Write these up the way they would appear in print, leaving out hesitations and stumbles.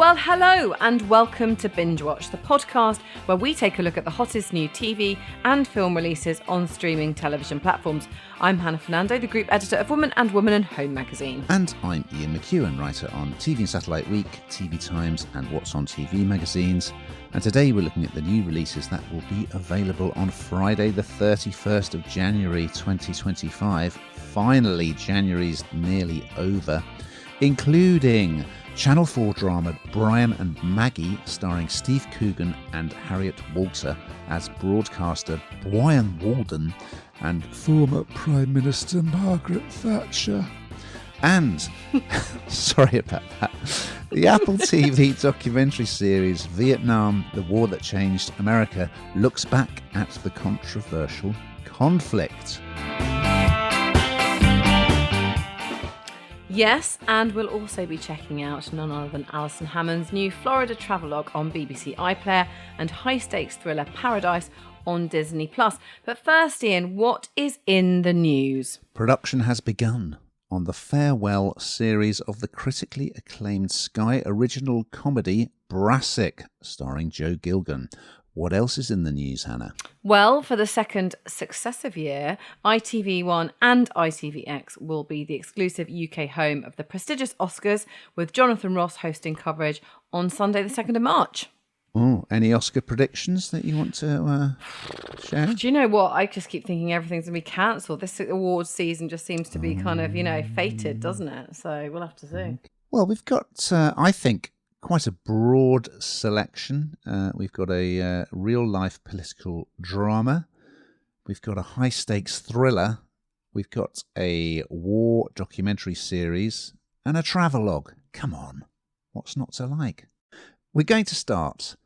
Well, hello and welcome to Binge Watch, the podcast where we take a look at the hottest new TV and film releases on streaming television platforms. I'm Hannah Fernando, the group editor of Woman and Woman and Home magazine. And I'm Ian McEwen, writer on TV and Satellite Week, TV Times and What's on TV magazines. And today we're looking at the new releases that will be available on Friday the 31st of January 2025. Finally, January's nearly over, including Channel 4 drama Brian and Maggie, starring Steve Coogan and Harriet Walter as broadcaster Brian Walden and former Prime Minister Margaret Thatcher. And, sorry about that, the Apple TV documentary series Vietnam, the War That Changed America, looks back at the controversial conflict. Yes, and we'll also be checking out none other than Alison Hammond's new Florida travelogue on BBC iPlayer and high-stakes thriller Paradise on Disney+. But first, Ian, what is in the news? Production has begun on the farewell series of the critically acclaimed Sky original comedy Brassic, starring Joe Gilgun. What else is in the news, Hannah? Well, for the second successive year, ITV1 and ITVX will be the exclusive UK home of the prestigious Oscars, with Jonathan Ross hosting coverage on Sunday the 2nd of March. Oh, any Oscar predictions that you want to share? Do you know what? I just keep thinking everything's going to be cancelled. This awards season just seems to be kind of, fated, doesn't it? So we'll have to see. Well, we've got, I think, quite a broad selection. We've got a real-life political drama. We've got a high-stakes thriller. We've got a war documentary series and a travelogue. Come on, what's not to like? We're going to start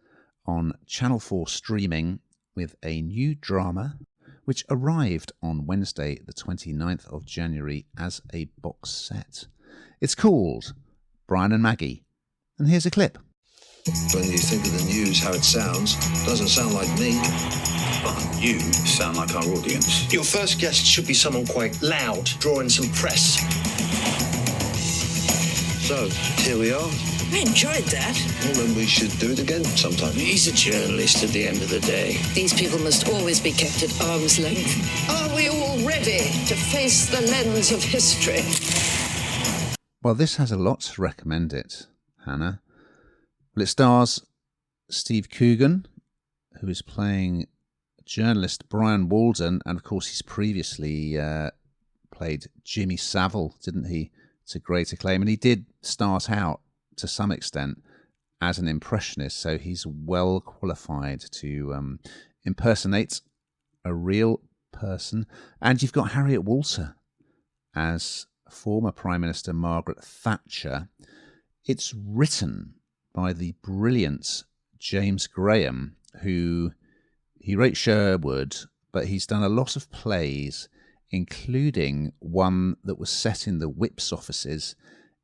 on Channel 4 streaming with a new drama which arrived on Wednesday the 29th of January as a box set. It's called Brian and Maggie. And here's a clip. When you think of the news, how it sounds, doesn't sound like me. But you sound like our audience. Your first guest should be someone quite loud, drawing some press. So, here we are. I enjoyed that. Well, then we should do it again sometime. He's a journalist at the end of the day. These people must always be kept at arm's length. Are we all ready to face the lens of history? Well, this has a lot to recommend it, Hannah. Well, it stars Steve Coogan, who is playing journalist Brian Walden, and of course he's previously played Jimmy Savile, didn't he, to great acclaim, and he did start out to some extent as an impressionist, so he's well qualified to impersonate a real person. And you've got Harriet Walter as former Prime Minister Margaret Thatcher. It's written by the brilliant James Graham, who he wrote Sherwood, but he's done a lot of plays, including one that was set in the whips offices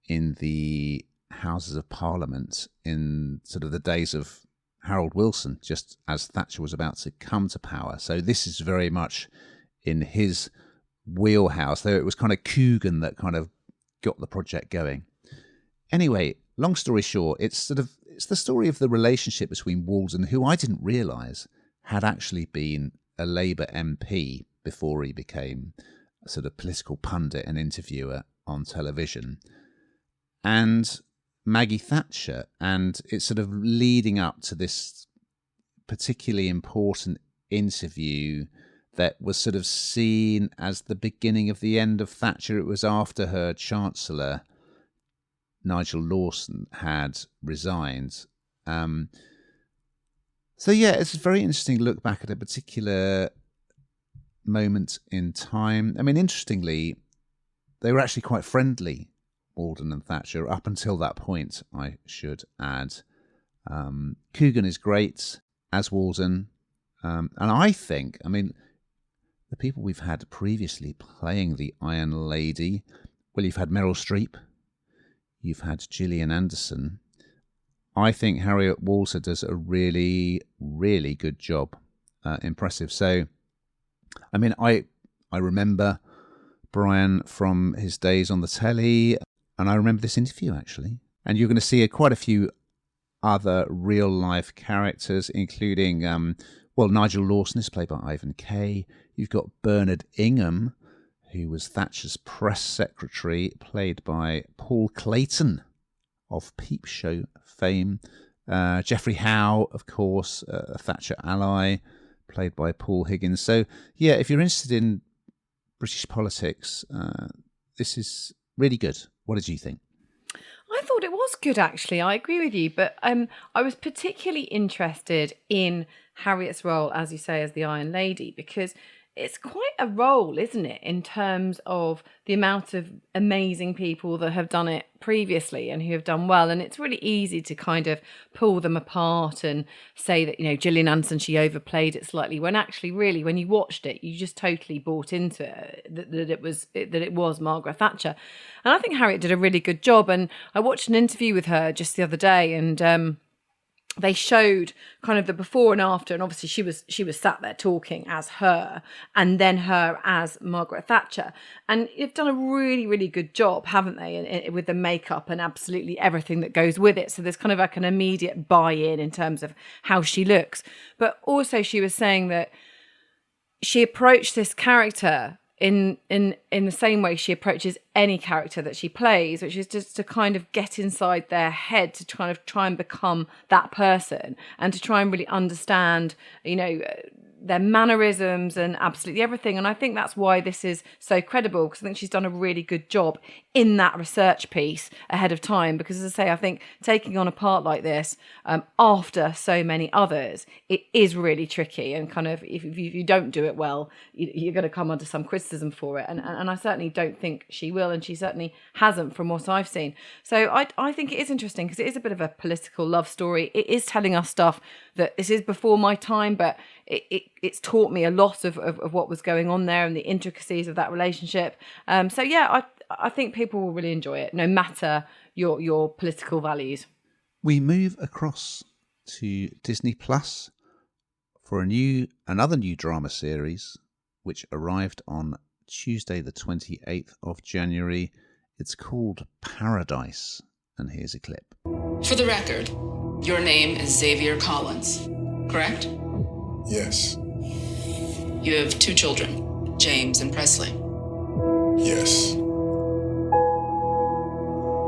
in the Houses of Parliament in sort of the days of Harold Wilson, just as Thatcher was about to come to power. So this is very much in his wheelhouse, though it was kind of Coogan that kind of got the project going. Anyway, long story short, it's the story of the relationship between Walden, who I didn't realise had actually been a Labour MP before he became a sort of political pundit and interviewer on television, and Maggie Thatcher, and it's sort of leading up to this particularly important interview that was sort of seen as the beginning of the end of Thatcher. It was after her Chancellor, Nigel Lawson, had resigned. So yeah, it's a very interesting look back at a particular moment in time. I mean, interestingly, they were actually quite friendly, Walden and Thatcher, up until that point, I should add. Coogan is great as Walden. And I think, the people we've had previously playing the Iron Lady, well, you've had Meryl Streep, you've had Gillian Anderson. I think Harriet Walter does a really, really good job. Impressive. So, I remember Brian from his days on the telly, and I remember this interview, actually. And you're going to see quite a few other real life characters, including, Nigel Lawson is played by Ivan Kay. You've got Bernard Ingham, who was Thatcher's press secretary, played by Paul Clayton of Peep Show fame. Geoffrey Howe, of course, a Thatcher ally, played by Paul Higgins. So, yeah, if you're interested in British politics, this is really good. What did you think? I thought it was good, actually. I agree with you. But I was particularly interested in Harriet's role, as you say, as the Iron Lady, because it's quite a role, isn't it, in terms of the amount of amazing people that have done it previously and who have done well. And it's really easy to kind of pull them apart and say that, Gillian Anderson, she overplayed it slightly, when actually, really, when you watched it, you just totally bought into it, that it was Margaret Thatcher. And I think Harriet did a really good job. And I watched an interview with her just the other day, and they showed kind of the before and after, and obviously she was sat there talking as her, and then her as Margaret Thatcher, and they've done a really, really good job, haven't they, with the makeup and absolutely everything that goes with it. So there's kind of like an immediate buy-in in terms of how she looks. But also she was saying that she approached this character in the same way she approaches any character that she plays, which is just to kind of get inside their head, to try and become that person, and to try and really understand, their mannerisms and absolutely everything. And I think that's why this is so credible, because I think she's done a really good job in that research piece ahead of time. Because, as I say, I think taking on a part like this after so many others, it is really tricky. And kind of, if you don't do it well, you're going to come under some criticism for it. And I certainly don't think she will, and she certainly hasn't from what I've seen. So I think it is interesting, because it is a bit of a political love story. It is telling us stuff that this is before my time, but it's taught me a lot of what was going on there and the intricacies of that relationship. So yeah, I think people will really enjoy it, no matter your political values. We move across to Disney Plus for another new drama series, which arrived on Tuesday the 28th of January. It's called Paradise, and here's a clip. For the record, your name is Xavier Collins, correct? Yes. You have 2 children, James and Presley. Yes.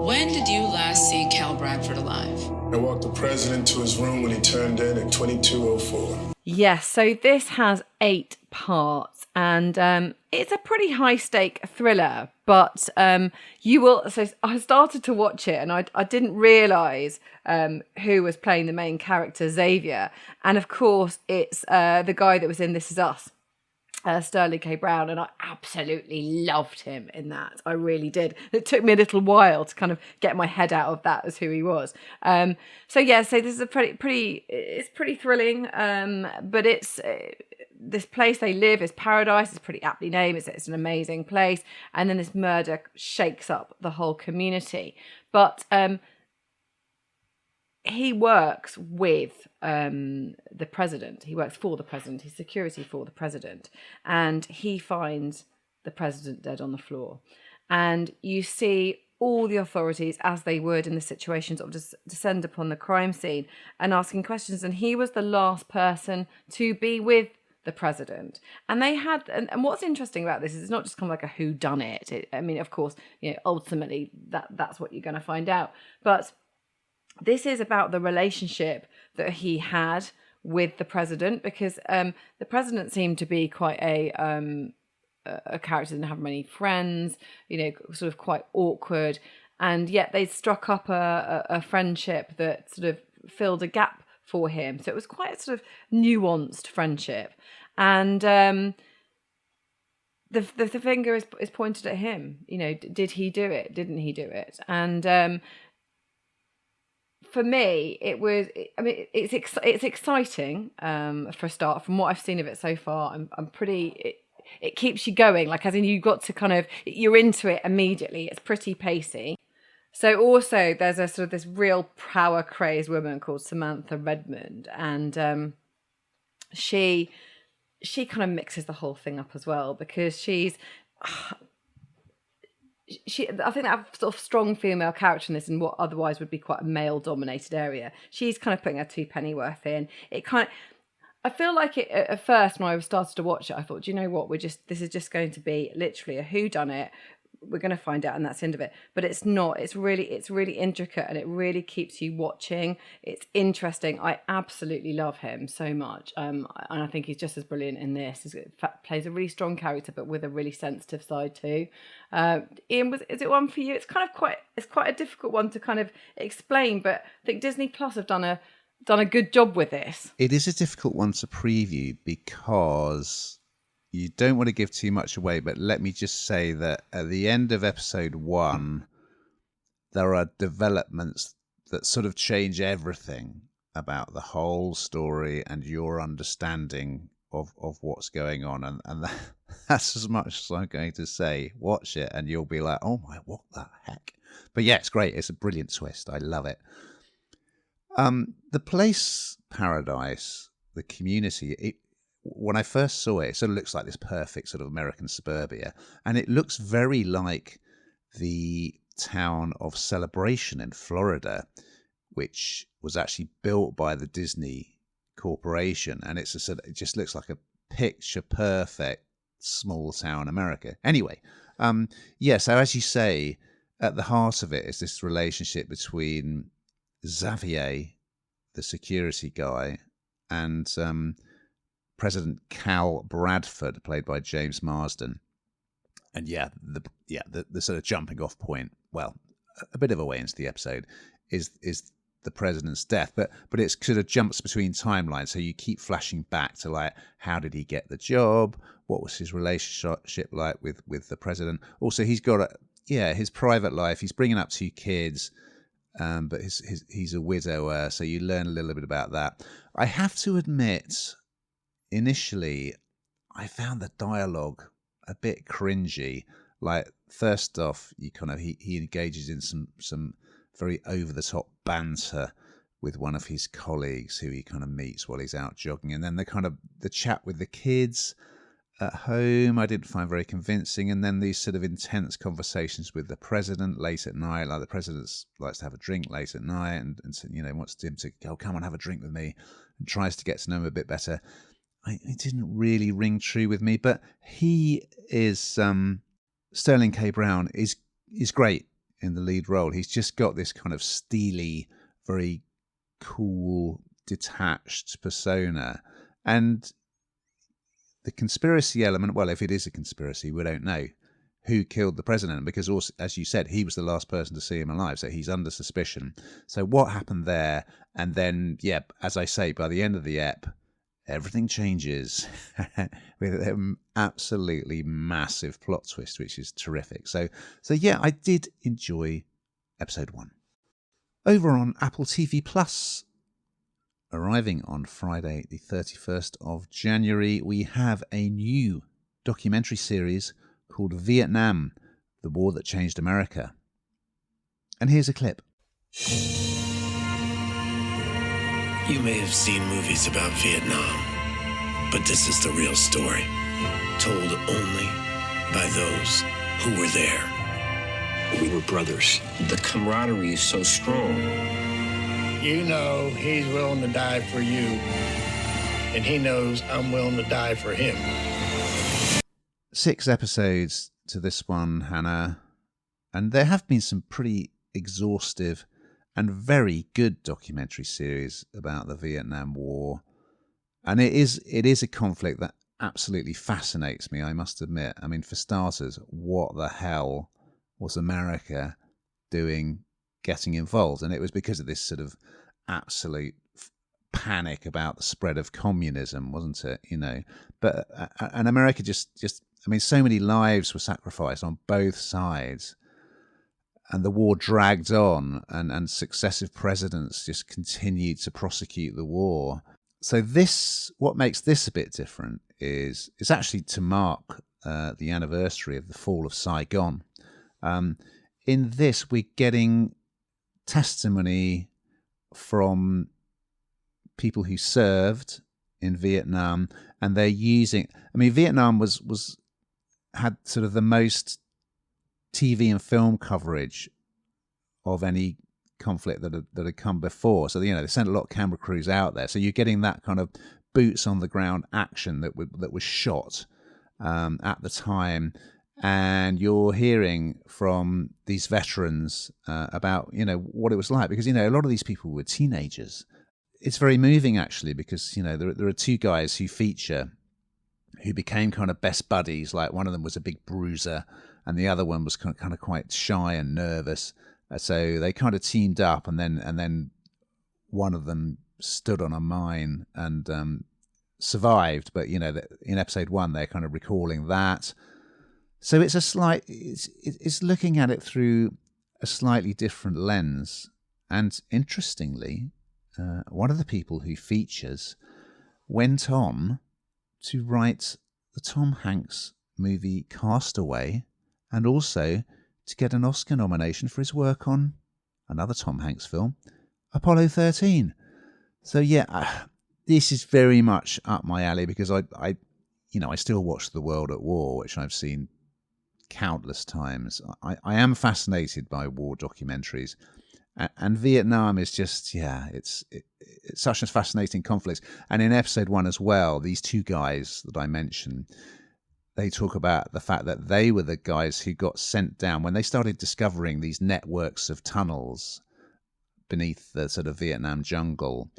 When did you last see Cal Bradford alive? I walked the president to his room when he turned in at 22:04. Yes, so this has 8 parts, and it's a pretty high-stake thriller, but you will... So I started to watch it, and I didn't realise who was playing the main character, Xavier. And, of course, it's the guy that was in This Is Us, Sterling K. Brown, and I absolutely loved him in that. I really did. It took me a little while to kind of get my head out of that as who he was. So this is a it's pretty thrilling, but it's this place they live is paradise. It's pretty aptly named. It's an amazing place, and then this murder shakes up the whole community. But he works with the president. He works for the president. He's security for the president. And he finds the president dead on the floor. And you see all the authorities, as they would in the situations, of just descend upon the crime scene and asking questions. And he was the last person to be with the president. And they had, and what's interesting about this is it's not just kind of like a whodunit. I mean, of course, ultimately that's what you're going to find out. But this is about the relationship that he had with the president, because the president seemed to be quite a character, didn't have many friends, sort of quite awkward, and yet they struck up a friendship that sort of filled a gap for him. So it was quite a sort of nuanced friendship, and the finger is pointed at him. Did he do it? Didn't he do it? And for me, it was. I mean, it's exciting for a start. From what I've seen of it so far, I'm pretty. It keeps you going, like as in you got to kind of, you're into it immediately. It's pretty pacey. So also there's a sort of this real power crazed woman called Samantha Redmond, and she kind of mixes the whole thing up as well, because she's I think that sort of strong female character in this, in what otherwise would be quite a male-dominated area, she's kind of putting her two pennyworth in. I feel like it at first when I started to watch it, I thought, do you know what? This is just going to be literally a whodunit. We're going to find out, and that's the end of it. But it's not. It's really intricate, and it really keeps you watching. It's interesting. I absolutely love him so much, and I think he's just as brilliant in this. He plays a really strong character, but with a really sensitive side too. Ian, is it one for you? It's quite a difficult one to kind of explain, but I think Disney Plus have done a good job with this. It is a difficult one to preview because you don't want to give too much away, but let me just say that at the end of episode 1, there are developments that sort of change everything about the whole story and your understanding of what's going on. And that's as much as I'm going to say. Watch it and you'll be like, oh my, what the heck? But yeah, it's great. It's a brilliant twist. I love it. The place, Paradise, the community, when I first saw it, it sort of looks like this perfect sort of American suburbia. And it looks very like the town of Celebration in Florida, which was actually built by the Disney Corporation. And it just looks like a picture perfect small town America. Anyway, so as you say, at the heart of it is this relationship between Xavier, the security guy, and President Cal Bradford, played by James Marsden. And the sort of jumping off point, well, a bit of a way into the episode, is the president's death, but it sort of jumps between timelines, so you keep flashing back to like, how did he get the job, what was his relationship like with the president. Also, he's got his private life, he's bringing up 2 kids, but he's a widower, so you learn a little bit about that. I have to admit, initially I found the dialogue a bit cringy. Like, first off, you kind of he engages in some very over the top banter with one of his colleagues who he kind of meets while he's out jogging, and then the chat with the kids at home I didn't find very convincing, and then these sort of intense conversations with the president late at night. Like, the president likes to have a drink late at night and wants him to go, come on, have a drink with me, and tries to get to know him a bit better. It didn't really ring true with me, but he is Sterling K. Brown is great in the lead role. He's just got this kind of steely, very cool, detached persona, and the conspiracy element, well, if it is a conspiracy, we don't know who killed the president, because also, as you said, he was the last person to see him alive, so he's under suspicion. So what happened there? And then, as I say, by the end of the ep, everything changes with an absolutely massive plot twist, which is terrific. So I did enjoy episode 1. Over on Apple TV Plus, arriving on Friday, the 31st of January, we have a new documentary series called Vietnam, the War That Changed America. And here's a clip. You may have seen movies about Vietnam, but this is the real story, told only by those who were there. We were brothers. The camaraderie is so strong. You know he's willing to die for you, and he knows I'm willing to die for him. 6 episodes to this one, Hannah, and there have been some pretty exhaustive and very good documentary series about the Vietnam War. And it is a conflict that absolutely fascinates me, I must admit. I mean, for starters, what the hell was America doing getting involved? And it was because of this sort of absolute panic about the spread of communism, wasn't it? But and America just I mean, so many lives were sacrificed on both sides. And the war dragged on, and successive presidents just continued to prosecute the war. So what makes this a bit different is it's actually to mark the anniversary of the fall of Saigon. In this, we're getting testimony from people who served in Vietnam, and they're using. I mean, Vietnam had sort of the most TV and film coverage of any conflict that had come before. So, they sent a lot of camera crews out there. So you're getting that kind of boots on the ground action that was shot at the time. And you're hearing from these veterans about, what it was like. Because, a lot of these people were teenagers. It's very moving, actually, because, there are two guys who feature who became kind of best buddies. Like, one of them was a big bruiser and the other one was kind of quite shy and nervous. So they kind of teamed up, and then one of them stood on a mine and survived. But, in episode 1, they're kind of recalling that. So it's it's looking at it through a slightly different lens. And interestingly, one of the people who features went on to write the Tom Hanks movie Castaway, and also to get an Oscar nomination for his work on another Tom Hanks film, Apollo 13. So this is very much up my alley, because I still watch The World at War, which I've seen countless times. I am fascinated by war documentaries, and Vietnam is just it's such a fascinating conflict. And in episode 1 as well, these two guys that I mentioned, they talk about the fact that they were the guys who got sent down when they started discovering these networks of tunnels beneath the sort of Vietnam jungle.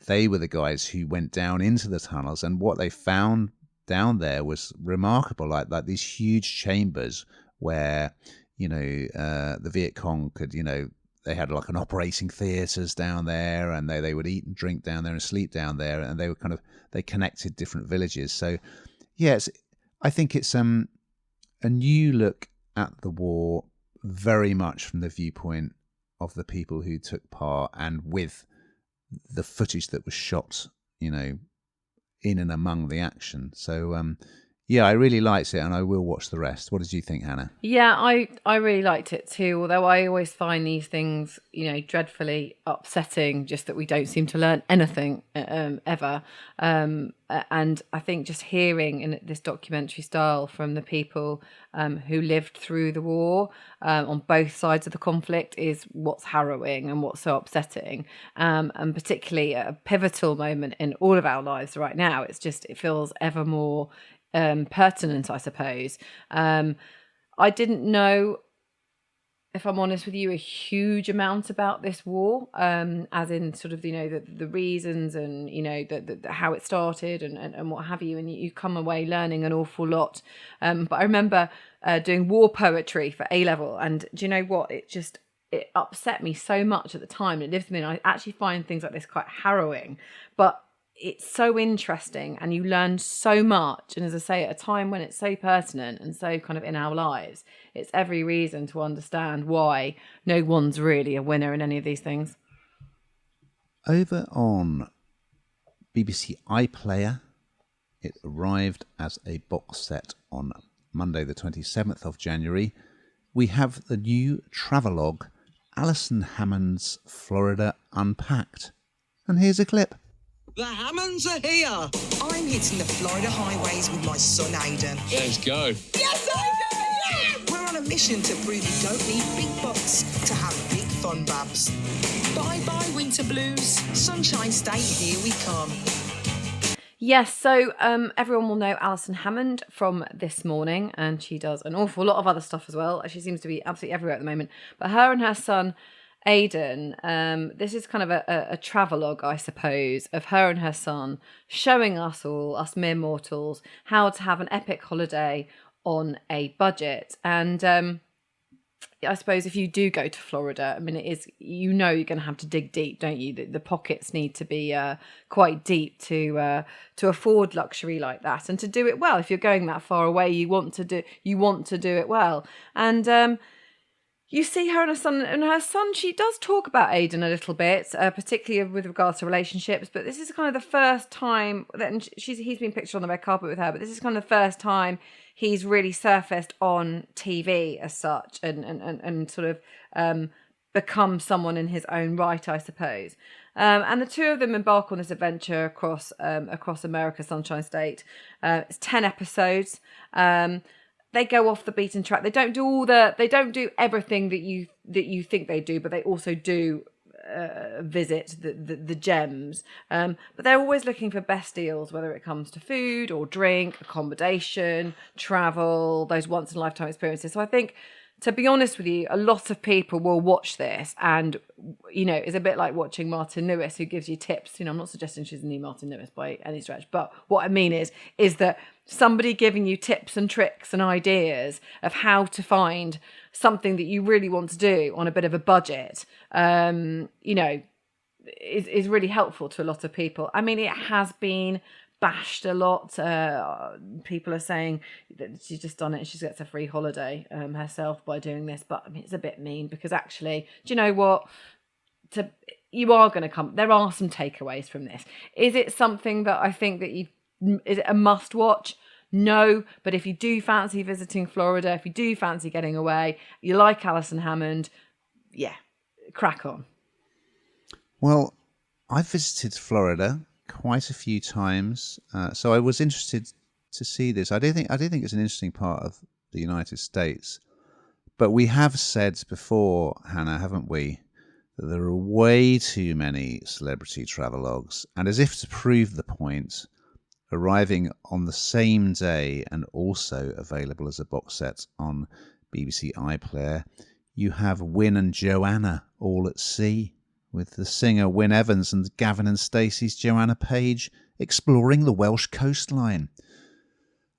They were the guys who went down into the tunnels, and what they found down there was remarkable, like these huge chambers where the Viet Cong could, they had like an operating theaters down there, and they would eat and drink down there and sleep down there, and they connected different villages. So I think it's a new look at the war, very much from the viewpoint of the people who took part, and with the footage that was shot, in and among the action. So, I really liked it, and I will watch the rest. What did you think, Hannah? Yeah, I really liked it too, although I always find these things, dreadfully upsetting, just that we don't seem to learn anything ever. And I think just hearing in this documentary style from the people who lived through the war on both sides of the conflict is what's harrowing and what's so upsetting. And particularly at a pivotal moment in all of our lives right now, it feels ever more pertinent, I suppose. I didn't know, if I'm honest with you, a huge amount about this war, as in sort of, the reasons and, the how it started and what have you. And you come away learning an awful lot. But I remember doing war poetry for A-level. And do you know what? It upset me so much at the time. It lived with me. And I actually find things like this quite harrowing. But it's so interesting, and you learn so much. And as I say, at a time when it's so pertinent and so kind of in our lives, it's every reason to understand why no one's really a winner in any of these things. Over on BBC iPlayer, it arrived as a box set on Monday the 27th of January. We have the new travelogue, Alison Hammond's Florida Unpacked. And here's a clip. The Hammonds are here. I'm hitting the Florida highways with my son Aidan. Let's go. Yes, Aidan! Yeah! We're on a mission to prove you don't need big bucks to have big fun, babs. Bye-bye, winter blues. Sunshine State, here we come. Yes, so everyone will know Alison Hammond from This Morning, and she does an awful lot of other stuff as well. She seems to be absolutely everywhere at the moment. But her and her son Aidan, this is kind of a travelogue, I suppose, of her and her son showing us all, us mere mortals, how to have an epic holiday on a budget. And I suppose if you do go to Florida, I mean, it is, you're going to have to dig deep, don't you? The pockets need to be quite deep to afford luxury like that, and to do it well. If you're going that far away, you want to do it well. And you see her and her son, she does talk about Aidan a little bit, particularly with regards to relationships, but this is kind of the first time that he's been pictured on the red carpet with her, but this is kind of the first time he's really surfaced on TV as such, and sort of become someone in his own right, I suppose. And the two of them embark on this adventure across America, Sunshine State. It's 10 episodes. they go off the beaten track. They don't do everything that you think they do, but they also do visit the gems. But they're always looking for best deals, whether it comes to food or drink, accommodation, travel, those once in a lifetime experiences. So I think, to be honest with you, a lot of people will watch this and, it's a bit like watching Martin Lewis, who gives you tips. I'm not suggesting she's the new Martin Lewis by any stretch, but what I mean is that somebody giving you tips and tricks and ideas of how to find something that you really want to do on a bit of a budget, is really helpful to a lot of people. I mean, it has been bashed a lot. People are saying that she's just done it and she gets a free holiday herself by doing this. But I mean, it's a bit mean, because actually, do you know what? You are going to come. There are some takeaways from this. Is it something that I think that is it a must watch? No, but if you do fancy visiting Florida, if you do fancy getting away, you like Alison Hammond, yeah, crack on. Well, I've visited Florida quite a few times, so I was interested to see this. I do think it's an interesting part of the United States, but we have said before, Hannah, haven't we, that there are way too many celebrity travelogues, and as if to prove the point, arriving on the same day and also available as a box set on BBC iPlayer, you have Wyn and Joanna All at Sea, with the singer Wyn Evans and Gavin and Stacey's Joanna Page exploring the Welsh coastline.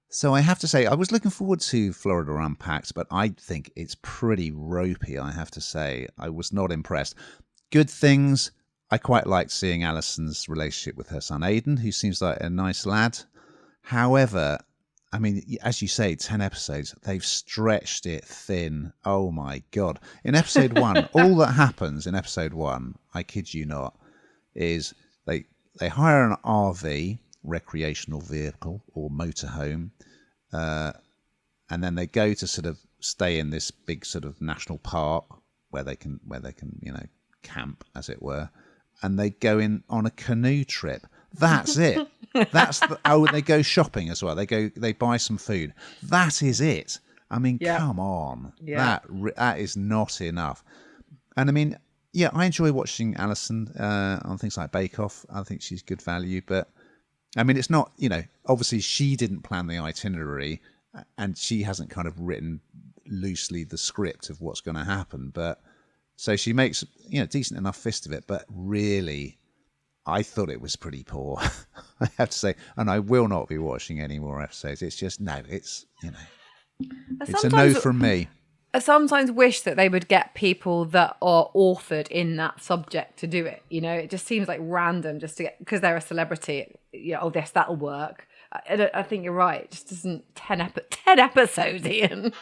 So I have to say, I was looking forward to Florida Unpacked, but I think it's pretty ropey, I have to say. I was not impressed. Good things. I quite liked seeing Alison's relationship with her son Aidan, who seems like a nice lad. However, I mean, as you say, 10 episodes, they've stretched it thin. Oh my God. In episode 1, all that happens in episode 1, I kid you not, is they hire an RV, recreational vehicle or motorhome, and then they go to sort of stay in this big sort of national park where they can camp, as it were. And they go in on a canoe trip. That's it. They go shopping as well. They buy some food. That is it. I mean, come on. Yeah. That is not enough. And I mean, yeah, I enjoy watching Alison on things like Bake Off. I think she's good value. But I mean, it's not, obviously she didn't plan the itinerary and she hasn't kind of written loosely the script of what's going to happen. But so she makes, decent enough fist of it, but really, I thought it was pretty poor, I have to say. And I will not be watching any more episodes. It's just, it's a no from me. I sometimes wish that they would get people that are authored in that subject to do it. It just seems like random just to get, because they're a celebrity, yes, that'll work. I think you're right. It just doesn't 10 episodes, Ian.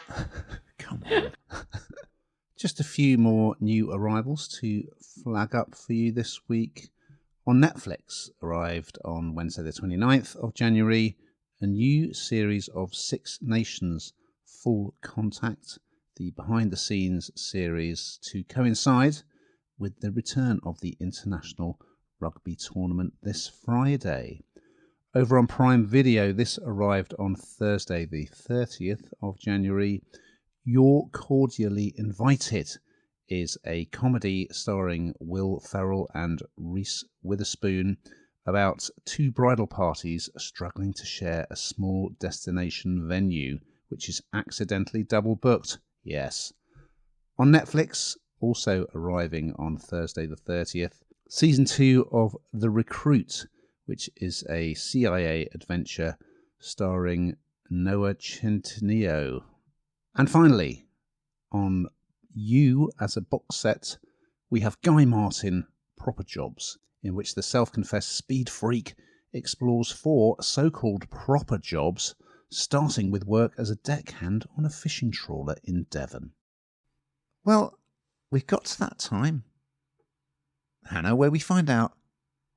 Come on. Just a few more new arrivals to flag up for you this week. On Netflix, arrived on Wednesday the 29th of January, a new series of Six Nations Full Contact, the behind-the-scenes series to coincide with the return of the International Rugby Tournament this Friday. Over on Prime Video, this arrived on Thursday the 30th of January. You're Cordially Invited is a comedy starring Will Ferrell and Reese Witherspoon about two bridal parties struggling to share a small destination venue, which is accidentally double booked. Yes. On Netflix, also arriving on Thursday the 30th, Season 2 of The Recruit, which is a CIA adventure starring Noah Centineo. And finally, on You as a box set, we have Guy Martin, Proper Jobs, in which the self-confessed speed freak explores 4 so-called proper jobs, starting with work as a deckhand on a fishing trawler in Devon. Well, we've got to that time, Hannah, where we find out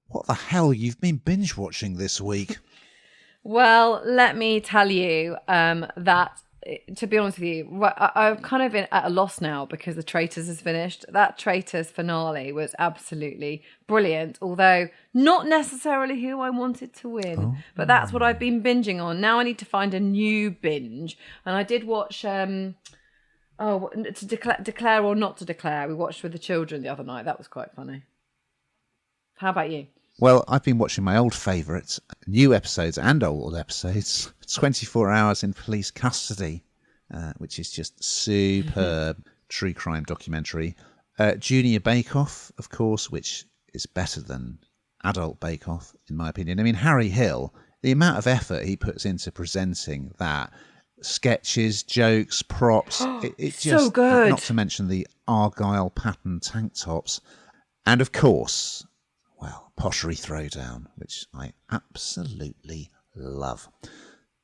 what the hell you've been binge-watching this week. Well, let me tell you that to be honest with you, I'm kind of at a loss now because The Traitors is finished. That Traitors finale was absolutely brilliant, although not necessarily who I wanted to win. Oh. But that's what I've been binging on. Now I need to find a new binge. And I did watch to Declare or Not to Declare. We watched with the children the other night. That was quite funny. How about you? Well, I've been watching my old favourites, new episodes and old episodes, 24 Hours in Police Custody, which is just superb true crime documentary. Junior Bake Off, of course, which is better than Adult Bake Off, in my opinion. I mean, Harry Hill, the amount of effort he puts into presenting that, sketches, jokes, props, it's so just good. Not to mention the Argyle pattern tank tops. And of course, well, Pottery Throwdown, which I absolutely love.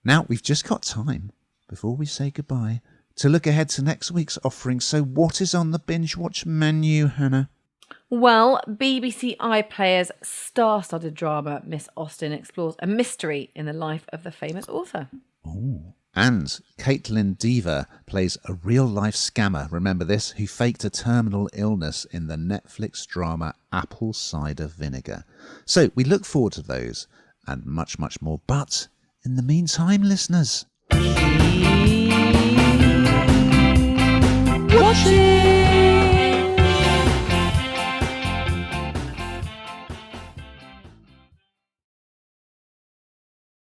Now, we've just got time, before we say goodbye, to look ahead to next week's offering. So what is on the Binge Watch menu, Hannah? Well, BBC iPlayer's star-studded drama Miss Austen explores a mystery in the life of the famous author. Oh. And Caitlin Dever plays a real-life scammer, remember this, who faked a terminal illness in the Netflix drama Apple Cider Vinegar. So we look forward to those and much, much more. But in the meantime, listeners, keep watching.